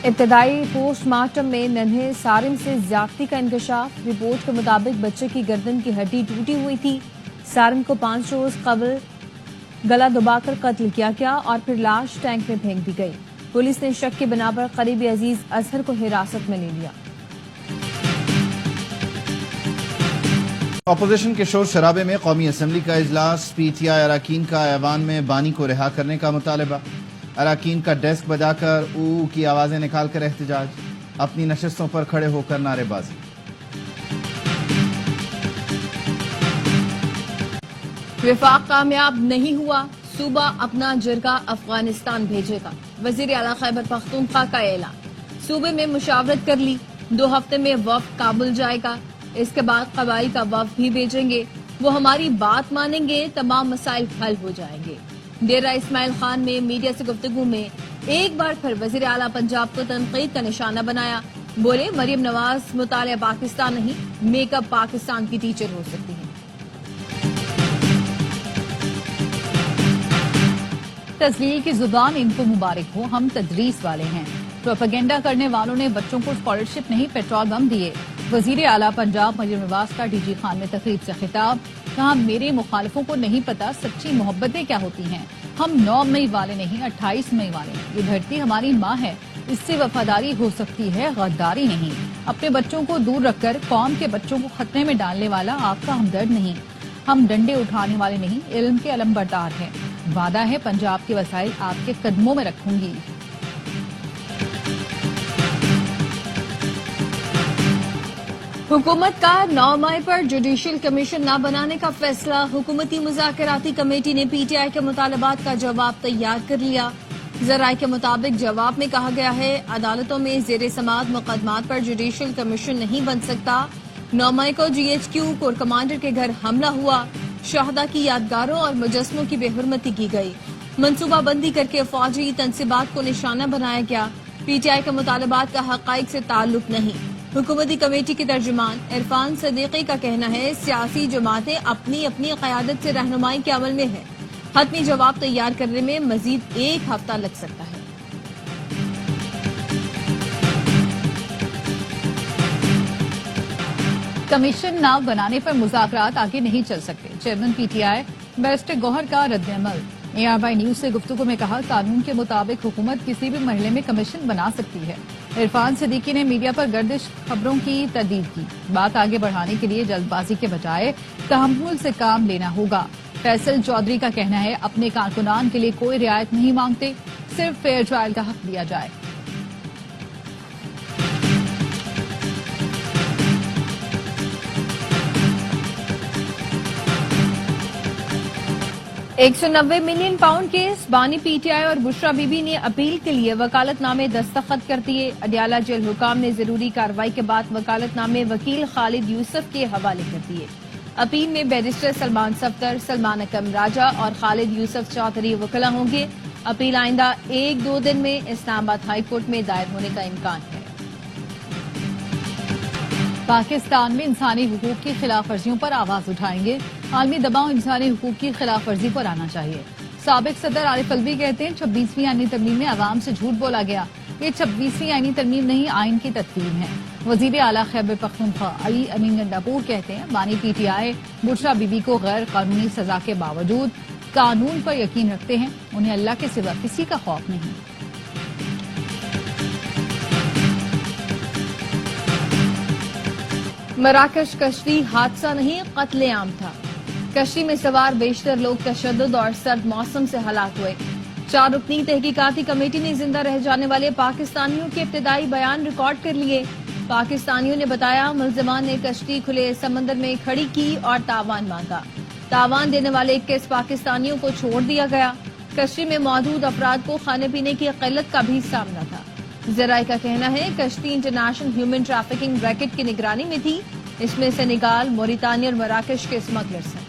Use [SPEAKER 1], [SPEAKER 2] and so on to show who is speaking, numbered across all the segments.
[SPEAKER 1] ابتدائی post mortem میں ننھے سارم سے زیادتی کا انکشاف۔ رپورٹ کے مطابق بچے کی گردن کی ہڈی ٹوٹی ہوئی تھی۔ سارم کو 5 روز قبل گلا دبا کر قتل کیا گیا اور پھر لاش ٹینک میں پھینک دی گئی۔ پولیس نے شک کی بنا پر قریبی عزیز اظہر کو حراست میں لے لیا۔
[SPEAKER 2] اپوزیشن کے شور شرابے میں قومی اسمبلی کا اجلاس۔ پی ٹی آئی اراکین کا ایوان میں بانی کو رہا کرنے کا مطالبہ۔ اراکین کا ڈیسک بجا کر او کی آوازیں نکال کر احتجاج۔ اپنی نشستوں پر کھڑے ہو کر نعرے بازی۔
[SPEAKER 1] وفاق کامیاب نہیں ہوا، صوبہ اپنا جرگہ افغانستان بھیجے گا۔ وزیر اعلیٰ خیبر پختونخوا کا اعلان۔ صوبے میں مشاورت کر لی، 2 ہفتے میں وفد کابل جائے گا۔ اس کے بعد قبائل کا وفد بھی بھیجیں گے، وہ ہماری بات مانیں گے، تمام مسائل حل ہو جائیں گے۔ ڈیرہ اسماعیل خان میں میڈیا سے گفتگو میں ایک بار پھر وزیر اعلیٰ پنجاب کو تنقید کا نشانہ بنایا۔ بولے مریم نواز مطالعہ پاکستان نہیں، میک اپ پاکستان کی ٹیچر ہو سکتی ہیں۔
[SPEAKER 3] تذلیل کی زبان ان کو مبارک ہو، ہم تدریس والے ہیں۔ پروپیگنڈا کرنے والوں نے بچوں کو اسکالرشپ نہیں پیٹرول بم دیے۔ وزیر اعلیٰ پنجاب مریم نواز کا ڈی جی خان میں تقریب سے خطاب۔ کہا میرے مخالفوں کو نہیں پتا سچی محبتیں کیا ہوتی ہیں۔ ہم 9 مئی والے نہیں، 28 مئی والے ہیں۔ یہ دھرتی ہماری ماں ہے، اس سے وفاداری ہو سکتی ہے، غداری نہیں۔ اپنے بچوں کو دور رکھ کر قوم کے بچوں کو خطرے میں ڈالنے والا آپ کا ہمدرد نہیں۔ ہم ڈنڈے اٹھانے والے نہیں، علم کے علمبردار ہیں۔ وعدہ ہے پنجاب کے وسائل آپ کے قدموں میں رکھوں گی۔
[SPEAKER 1] حکومت کا 9 مئی پر جوڈیشل کمیشن نہ بنانے کا فیصلہ۔ حکومتی مذاکراتی کمیٹی نے پی ٹی آئی کے مطالبات کا جواب تیار کر لیا۔ ذرائع کے مطابق جواب میں کہا گیا ہے عدالتوں میں زیر سماعت مقدمات پر جوڈیشل کمیشن نہیں بن سکتا۔ 9 مئی کو G H Q corps commander کے گھر حملہ ہوا، شہداء کی یادگاروں اور مجسموں کی بے حرمتی کی گئی، منصوبہ بندی کر کے فوجی تنصیبات کو نشانہ بنایا گیا۔ پی ٹی آئی کے مطالبات کا حقائق سے تعلق نہیں۔ حکومتی کمیٹی کے ترجمان عرفان صدیقی کا کہنا ہے سیاسی جماعتیں اپنی اپنی قیادت سے رہنمائی کے عمل میں ہیں، حتمی جواب تیار کرنے میں مزید 1 ہفتہ لگ سکتا ہے۔
[SPEAKER 3] کمیشن نہ بنانے پر مذاکرات آگے نہیں چل سکتے۔ Chairman P T I barrister Gohar کا رد عمل۔ ARY نیوز سے گفتگو میں کہا قانون کے مطابق حکومت کسی بھی مرحلے میں کمیشن بنا سکتی ہے۔ عرفان صدیقی نے میڈیا پر گردش خبروں کی تردید کی۔ بات آگے بڑھانے کے لیے جلد بازی کے بجائے تحمل سے کام لینا ہوگا۔ فیصل چودھری کا کہنا ہے اپنے کارکنان کے لیے کوئی رعایت نہیں مانگتے، صرف فیئر ٹرائل کا حق دیا جائے۔
[SPEAKER 1] 190 ملین پاؤنڈ کیس۔ بانی پی ٹی آئی اور بشرا بی بی نے اپیل کے لیے وکالت نامے دستخط کر دیے۔ اڈیالہ جیل حکام نے ضروری کارروائی کے بعد وکالت نامے وکیل خالد یوسف کے حوالے کر دیے۔ اپیل میں بیرسٹر سلمان صفدر، سلمان اکرم راجہ اور خالد یوسف چودھری وکلا ہوں گے۔ اپیل آئندہ 1-2 دن میں اسلام آباد ہائی کورٹ میں دائر ہونے کا امکان ہے۔
[SPEAKER 3] پاکستان میں انسانی حقوق کی خلاف ورزیوں پر آواز اٹھائیں گے۔ عالمی دباؤ انسانی حقوق کی خلاف ورزی پر آنا چاہیے۔ سابق صدر عارف الوی کہتے ہیں 26ویں آئینی ترمیم میں عوام سے جھوٹ بولا گیا۔ یہ 26ویں آئینی ترمیم نہیں، آئین کی تدوین ہے۔ وزیر اعلیٰ خیبر پختونخوا علی امین گنڈاپور کہتے ہیں بانی پی T I Bushra be be کو غیر قانونی سزا کے باوجود قانون پر یقین رکھتے ہیں، انہیں اللہ کے سوا کسی کا خوف نہیں۔
[SPEAKER 1] مراکش کشتی حادثہ نہیں، قتل عام تھا۔ کشتی میں سوار بیشتر لوگ تشدد اور سرد موسم سے ہلاک ہوئے۔ 4 رکنی تحقیقاتی کمیٹی نے زندہ رہ جانے والے پاکستانیوں کے ابتدائی بیان ریکارڈ کر لیے۔ پاکستانیوں نے بتایا ملزمان نے کشتی کھلے سمندر میں کھڑی کی اور تاوان مانگا۔ تاوان دینے والے 21 پاکستانیوں کو چھوڑ دیا گیا۔ کشتی میں موجود افراد کو کھانے پینے کی قلت کا بھی سامنا تھا۔ ذرائع کا کہنا ہے کشتی انٹرنیشنل ہیومن ٹریفکنگ ریکٹ کی نگرانی میں تھی۔ اس میں سینیگال، موریتانیہ اور مراکش کے اسمگلرز ہیں۔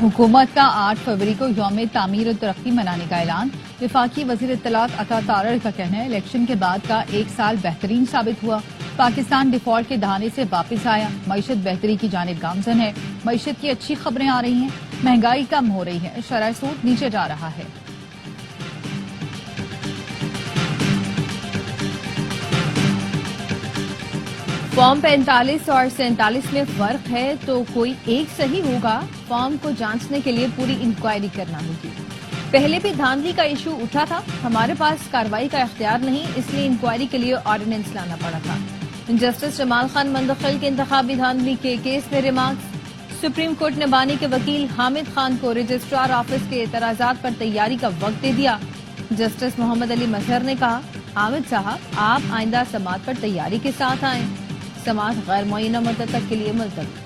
[SPEAKER 3] حکومت کا 8 فروری کو یوم تعمیر و ترقی منانے کا اعلان۔ وفاقی وزیر اطلاعات عطا تارڑ کا کہنا ہے الیکشن کے بعد کا 1 سال بہترین ثابت ہوا۔ पाकिस्तान डिफॉल्ट के दहाने से वापस आया, मईशत बेहतरी की जानिब गामजन है, मईशत की अच्छी खबरें आ रही हैं, महंगाई कम हो रही है, शरह सूद नीचे जा रहा है।
[SPEAKER 1] फॉर्म 45 और 47 में फर्क है तो कोई एक सही होगा। फॉर्म को जांचने के लिए पूरी इंक्वायरी करना होगी। पहले भी धांधली का इशू उठा था, हमारे पास कार्रवाई का इख्तियार नहीं, इसलिए इंक्वायरी के लिए ऑर्डिनेंस लाना पड़ा था। जस्टिस जमाल खान मंदखिल के इंतखाबी धांधली के केस में रिमार्क्स। सुप्रीम कोर्ट ने बानी के वकील हामिद खान को रजिस्ट्रार ऑफिस के एतराजात पर तैयारी का वक्त दे दिया। जस्टिस मोहम्मद अली मजहर ने कहा, हामिद साहब आप आइंदा समाअत पर तैयारी के साथ आएं। समाअत गैर मुअय्यना मुद्दत तक के लिए मुलतवी।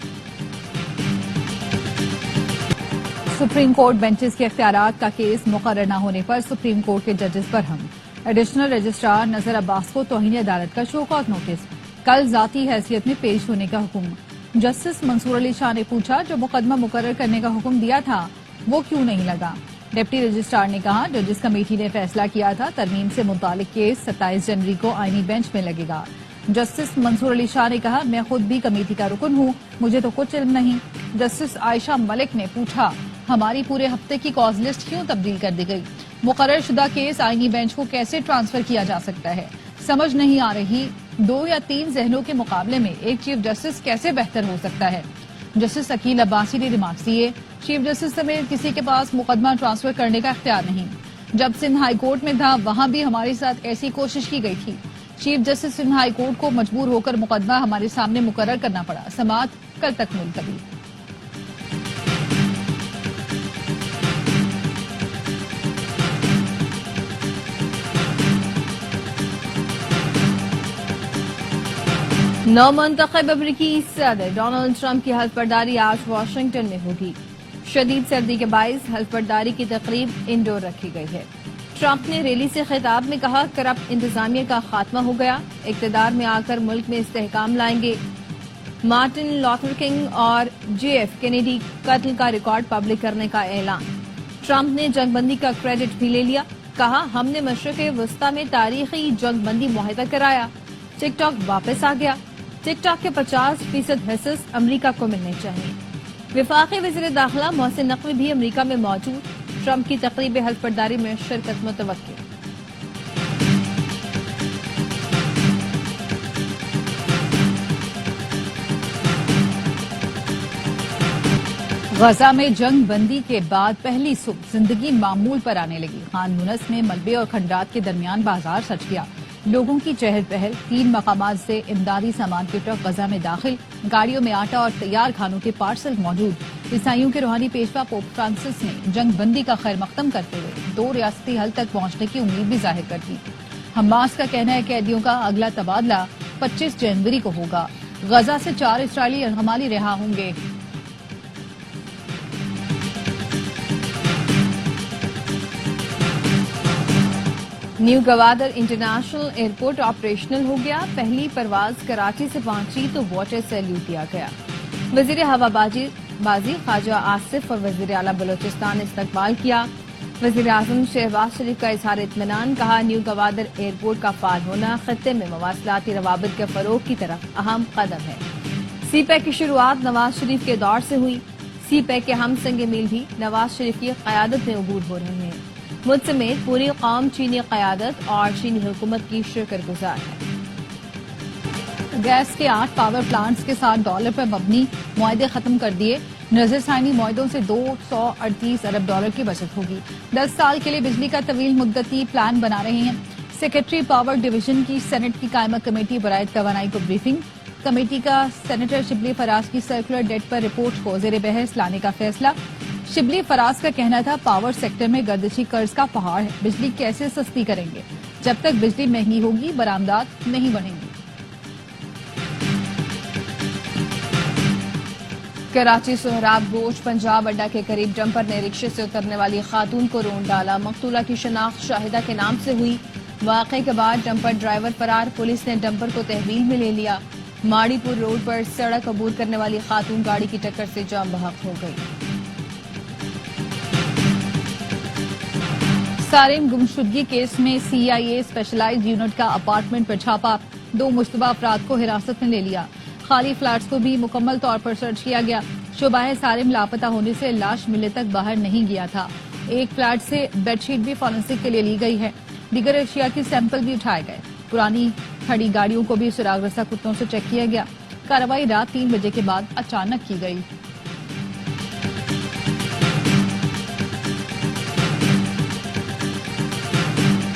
[SPEAKER 3] सुप्रीम कोर्ट बेंचेस के इख्तियारात का केस मुकर्रर न होने पर सुप्रीम कोर्ट के जजेस पर हम। एडिशनल रजिस्ट्रार नजर अब्बास को तौहीन अदालत का शो कॉज नोटिस, कल जाती हैसियत में पेश होने का हुक्म। जस्टिस मंसूर अली शाह ने पूछा, जो मुकदमा मुकर्रर करने का हुक्म दिया था वो क्यों नहीं लगा। डिप्टी रजिस्ट्रार ने कहा, जजेस कमेटी ने फैसला किया था तरमीम से मुतालिक केस 27 जनवरी को आईनी बेंच में लगेगा। जस्टिस मंसूर अली शाह ने कहा, मैं खुद भी कमेटी का रुकन हूँ, मुझे तो कुछ इल्म नहीं। जस्टिस आयशा मलिक ने पूछा, हमारी पूरे हफ्ते की कॉज लिस्ट क्यों तब्दील कर दी गई। मुकर्रर शुदा केस आईनी बेंच को कैसे ट्रांसफर किया जा सकता है, समझ नहीं आ रही। 2 या 3 जहनों के मुकाबले में एक चीफ जस्टिस कैसे बेहतर हो सकता है। जस्टिस अकील अब्बासी ने रिमार्क्स दिए, चीफ जस्टिस समेत किसी के पास मुकदमा ट्रांसफर करने का इख्तियार नहीं। जब सिंध हाई कोर्ट में था वहां भी हमारे साथ ऐसी कोशिश की गई थी। Chief justice Sindh high court को मजबूर होकर मुकदमा हमारे सामने मुकर्रर करना पड़ा। समाअत कल तक मुलतवी।
[SPEAKER 1] नौमुंतखब अमरीकी सदर डोनाल्ड ट्रंप की हल्फबर्दारी आज वाशिंगटन में होगी। शदीद सर्दी के बायस हल्फबर्दारी की तकरीब इंडोर रखी गई है। ट्रंप ने रैली से खिताब में कहा, करप्ट इंतजामिया का खात्मा हो गया, इक्तदार में आकर मुल्क में इस्तेहकाम लाएंगे। मार्टिन लूथर किंग और JF कैनेडी कत्ल का रिकॉर्ड पब्लिक करने का ऐलान। ट्रंप ने जंगबंदी का क्रेडिट भी ले लिया, कहा हमने मशरिक़ वस्ता में तारीखी जंगबंदी मुआहदा कराया। टिकटॉक वापस आ गया, टिकटॉक के 50% हिस्सेस अमरीका को मिलने चाहिए। विफाकी वज़ीर दाखिला मोहसिन नकवी भी अमरीका में मौजूद। ट्रंप की तकरीब हल्फबर्दारी में शिरकत मुतवक्किल।
[SPEAKER 3] गजा में जंग बंदी के बाद पहली सुबह जिंदगी मामूल पर आने लगी। खान यूनस में मलबे और खंडात के दरमियान बाजार सज गया। लोगों की चहल पहल, 3 मकामात से इमदादी सामान के ट्रक गजा में दाखिल, गाड़ियों में आटा और तैयार खानों के पार्सल मौजूद। ईसाइयों के रूहानी पेशवा पोप फ्रांसिस ने जंग बंदी का खैर मकदम करते हुए 2 रियासती हल तक पहुंचने की उम्मीद भी जाहिर कर दी। हमास का कहना है कैदियों का अगला तबादला 25 जनवरी को होगा। गजा से 4 इस्राएली हमाली रिहा होंगे।
[SPEAKER 1] New Gwadar international airport operational हो गया। पहली परवाज कराची से पहुंची तो वाटर सैल्यूट दिया गया। वजीर हवाबाजी ख्वाजा आसिफ और वजीर आला बलोचिस्तान ने इस्तकबाल किया। वजीर आजम शहबाज शरीफ का इजहार इत्मीनान, कहा न्यू गवादर एयरपोर्ट का फाल होना खत्ते में मवासलाती रवाबित के फरोग की तरफ अहम कदम है। CPEC की शुरुआत नवाज शरीफ के दौर से हुई। CPEC के हम संग मील भी नवाज शरीफ की क़यादत में अबूर हो रहे हैं। मुल्क समेत पूरी कौम चीनी क़यादत और चीनी हुकूमत की शुक्रगुजार है।
[SPEAKER 3] गैस के 8 पावर प्लांट्स के साथ डॉलर पर मबनी मुआहदे खत्म कर दिए। नजरसानी मुआहदों से 238 अरब डॉलर की बचत होगी। 10 साल के लिए बिजली का तवील मुद्दती प्लान बना रहे हैं। सेक्रेटरी पावर डिवीजन की सेनेट की कायमा कमेटी बराए तवानाई को ब्रीफिंग। कमेटी का सेनेटर शिबली फराज की सर्कुलर डेट पर रिपोर्ट को ज़ेर बहस लाने का फैसला। शिबली फराज का कहना था, पावर सेक्टर में गर्दिशी कर्ज का पहाड़ है, बिजली कैसे सस्ती करेंगे। जब तक बिजली महंगी होगी बरामदात नहीं बढ़ेंगी।
[SPEAKER 1] कराची सोहराब गोश पंजाब अड्डा के करीब डंपर ने रिक्शे से उतरने वाली खातून को रोन डाला। मकतूला की शनाख्त शाहिदा के नाम से हुई। वाक़े के बाद डंपर ड्राइवर फरार, पुलिस ने डंपर को तहवील में ले लिया। माड़ीपुर रोड पर सड़क अबूर करने वाली खातून गाड़ी की टक्कर से जाम बहक हो गई। सारेम गुमशुदगी केस में CIA स्पेशलाइज्ड यूनिट का अपार्टमेंट पर छापा।
[SPEAKER 3] 2 मुश्तबा अफराद को हिरासत में ले लिया। खाली फ्लैट्स को भी मुकम्मल तौर पर सर्च किया गया। शुबाह सालिम लापता होने से लाश मिलने तक बाहर नहीं गया था। एक फ्लैट से बेडशीट भी फॉरेंसिक के लिए ली गई है। दीगर अशिया के सैंपल भी उठाए गए। पुरानी खड़ी गाड़ियों को भी सुराग रसा कुत्तों से चेक किया गया। कार्रवाई रात 3 बजे के बाद अचानक की गई।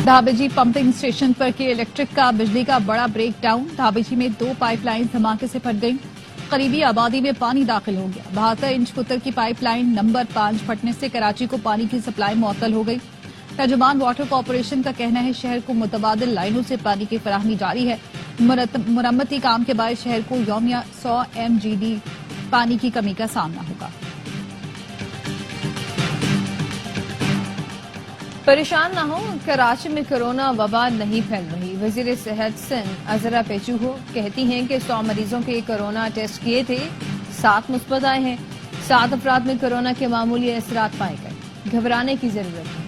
[SPEAKER 3] धाबेजी पंपिंग स्टेशन पर के इलेक्ट्रिक का बिजली का बड़ा ब्रेक डाउन। धाबेजी में 2 पाइपलाइन धमाके से फट गईं। करीबी आबादी में पानी दाखिल हो गया। 72 इंच कुतर की पाइपलाइन नंबर 5 फटने से कराची को पानी की सप्लाई मुअत्तल हो गई। तर्जुमान वाटर कॉर्पोरेशन का कहना है शहर को मुतबादिल लाइनों से पानी की फराहमी जारी है। मुरम्मती काम के बाद शहर को यौमिया 100 MGD पानी की कमी का सामना होगा।
[SPEAKER 1] परेशान न हो, कराची में कोरोना वबा नहीं फैल रही। वजीर सेहत सिंध अजरा पेचूहो कहती हैं कि 100 मरीजों के कोरोना टेस्ट किए थे, 7 मुस्बत आए हैं। 7 अफराद में कोरोना के मामूली असरात पाए गए। घबराने की जरूरत नहीं।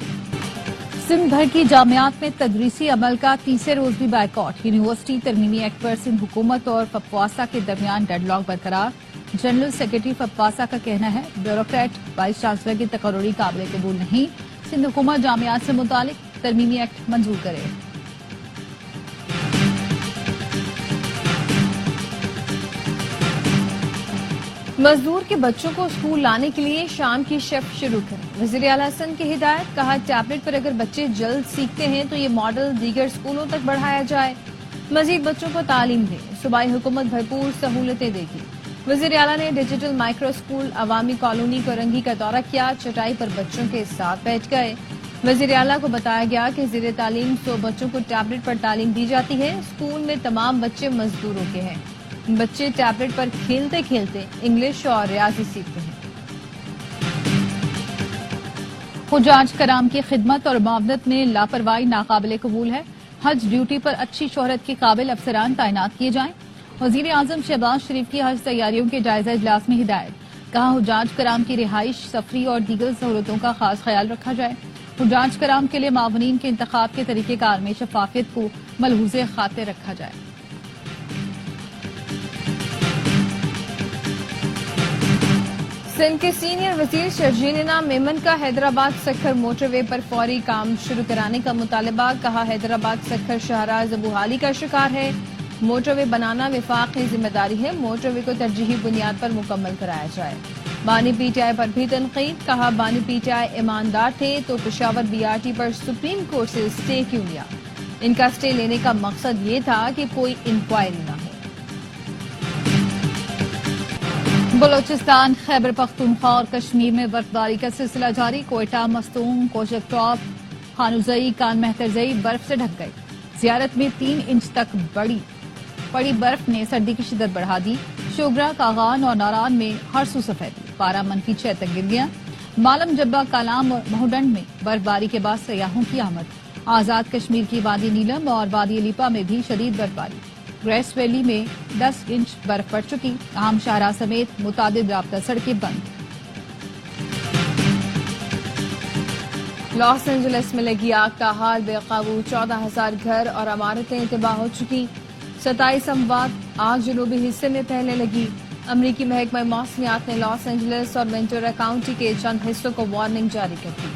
[SPEAKER 3] सिंध भर की जामियात में तदरीसी अमल का तीसरे रोज भी बाइकआउट। यूनिवर्सिटी तरमीमी एक्ट पर सिंध हुकूमत और फपवासा के दरमियान डेडलॉक बरकरार। जनरल सेक्रेटरी फपवासा का कहना है ब्यूरोक्रेट वाइस चांसलर की तकर्री काबिल कबूल नहीं। सिंध हुकूमत जामियात से मुतालिक तरमीमी एक्ट मंजूर करे।
[SPEAKER 1] मजदूर के बच्चों को स्कूल लाने के लिए शाम की शिफ्ट शुरू करें। वजीर आला सिंध की हिदायत। कहा टैबलेट पर अगर बच्चे जल्द सीखते हैं तो ये मॉडल दीगर स्कूलों तक बढ़ाया जाए। मजीद बच्चों को तालीम दें। सूबाई हुकूमत भरपूर सहूलतें देगी। वजीर आला ने डिजिटल माइक्रो स्कूल अवामी कॉलोनी कोरंगी का दौरा किया। चटाई पर बच्चों के साथ बैठ गए। वजीर आला को बताया गया कि ज़ेरे तालीम 100 बच्चों को टैबलेट पर तालीम दी जाती है। स्कूल में तमाम बच्चे मजदूरों के हैं। बच्चे टैबलेट पर खेलते खेलते इंग्लिश और रियाजी सीखते हैं।
[SPEAKER 3] हुजाज कराम की खिदमत और मुआवनत में लापरवाही नाकाबिले कबूल है। हज ड्यूटी पर अच्छी शोहरत के काबिल अफसरान तैनात किए जाएं। वजीर आजम शहबाज शरीफ की हज तैयारियों के जायजा इजलास में हिदायत। कहा हुजाज कराम की रिहाइश, सफरी और दीगर सहूलतों का खास ख्याल रखा जाए। हुजाज कराम के लिए मावनीन के इंतखाब के तरीकेकार में शफाफियत को मलहूज़े खाते रखा जाए।
[SPEAKER 1] सिंध के सीनियर वजीर शर्जील मेमन का हैदराबाद सखर मोटरवे पर फौरी काम शुरू कराने का मुतालबा। कहा हैदराबाद सखर शाहराह ज़बूहाली का शिकार है। मोटरवे बनाना विफाक की जिम्मेदारी है। मोटरवे को तरजीही बुनियाद पर मुकम्मल कराया जाए। बानी पीटीआई पर भी तनकीद। कहा बानी पीटीआई ईमानदार थे तो पेशावर बीआरटी पर सुप्रीम कोर्ट से स्टे क्यों लिया। इनका स्टे लेने का मकसद ये था कि कोई इंक्वायरी न हो।
[SPEAKER 3] बलोचिस्तान, खैबर पख्तूनख्वा और कश्मीर में बर्फबारी का सिलसिला जारी। कोयटा, मस्तूम, कोशक टॉप, हानुजई, कान मेहतरजई बर्फ से ढक गई। जियारत में 3 इंच तक पड़ी बर्फ ने सर्दी की शिद्दत बढ़ा दी। शोगरा, कागान और नारान में हर सू सफेदी। पारा -6 तक गिर गया। मालम जब्बा, कालाम और महूडंड में बर्फबारी के बाद सयाहों की आमद। आजाद कश्मीर की वादी नीलम और वादी अलीपा में भी शदीद बर्फबारी। ग्रेस वैली में 10 इंच बर्फ पड़ चुकी। आम शाहराह समेत मुतादिद राब्ता सड़कें बंद।
[SPEAKER 1] लॉस एंजलिस में लगी आग का हाल बेकाबू। 14,000 घर और इमारतें तबाह हो चुकी। 27 अमवात। आग जनूबी हिस्से में फैलने लगी। अमरीकी महकमा मौसमियात ने लॉस एंजलिस और वेंटुरा काउंटी के चंद हिस्सों को वार्निंग जारी कर दी।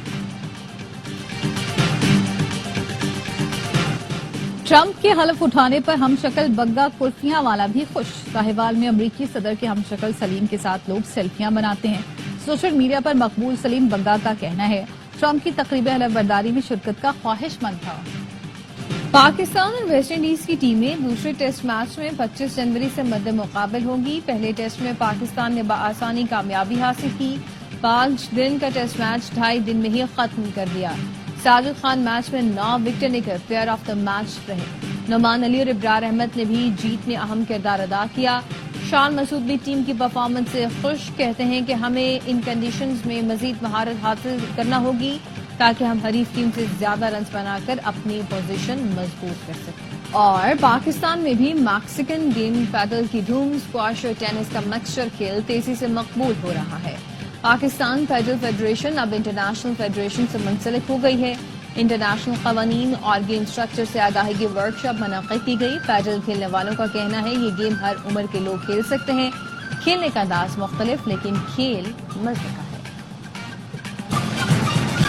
[SPEAKER 3] ट्रंप के हलफ उठाने पर हमशक्ल बग्गा कुल्फियां वाला भी खुश। साहिवाल में अमरीकी सदर के हमशक्ल सलीम के साथ लोग सेल्फियां बनाते हैं। सोशल मीडिया पर मकबूल सलीम बग्गा का कहना है ट्रंप की तकरीब हलफ बर्दारी में शिरकत का ख्वाहिशमंद था।
[SPEAKER 1] पाकिस्तान और वेस्ट इंडीज की टीमें दूसरे टेस्ट मैच में 25 जनवरी से मद्दे मुकाबिल होंगी। पहले टेस्ट में पाकिस्तान ने बआसानी कामयाबी हासिल की। 5 दिन का टेस्ट मैच 2.5 दिन में ही खत्म कर दिया। साजिद खान मैच में 9 विकेट लेकर प्लेयर ऑफ द मैच रहे। नुमान अली और इब्रार अहमद ने भी जीत में अहम किरदार अदा किया। शान मसूद भी टीम की परफॉर्मेंस से खुश। कहते हैं कि हमें इन कंडीशंस में मजीद महारत हासिल करना होगी ताकि हम हरीफ टीम से ज्यादा रन बनाकर अपनी पोजीशन मजबूत कर सकें। और पाकिस्तान में भी मैक्सिकन गेम पैदल की धूम। स्क्वाश और टेनिस का मिक्सचर खेल तेजी से मकबूल हो रहा है। पाकिस्तान पैडल फेडरेशन अब इंटरनेशनल फेडरेशन से मुंसलिक हो गई है। انٹرنیشنل قوانین اور گیم سٹرکچر سے آگاہی کی ورکشاپ منعقد کی گئی. پیڈل کھیلنے والوں کا کہنا ہے یہ گیم ہر عمر کے لوگ کھیل سکتے ہیں. کھیلنے کا انداز مختلف لیکن کھیل مزے کا ہے.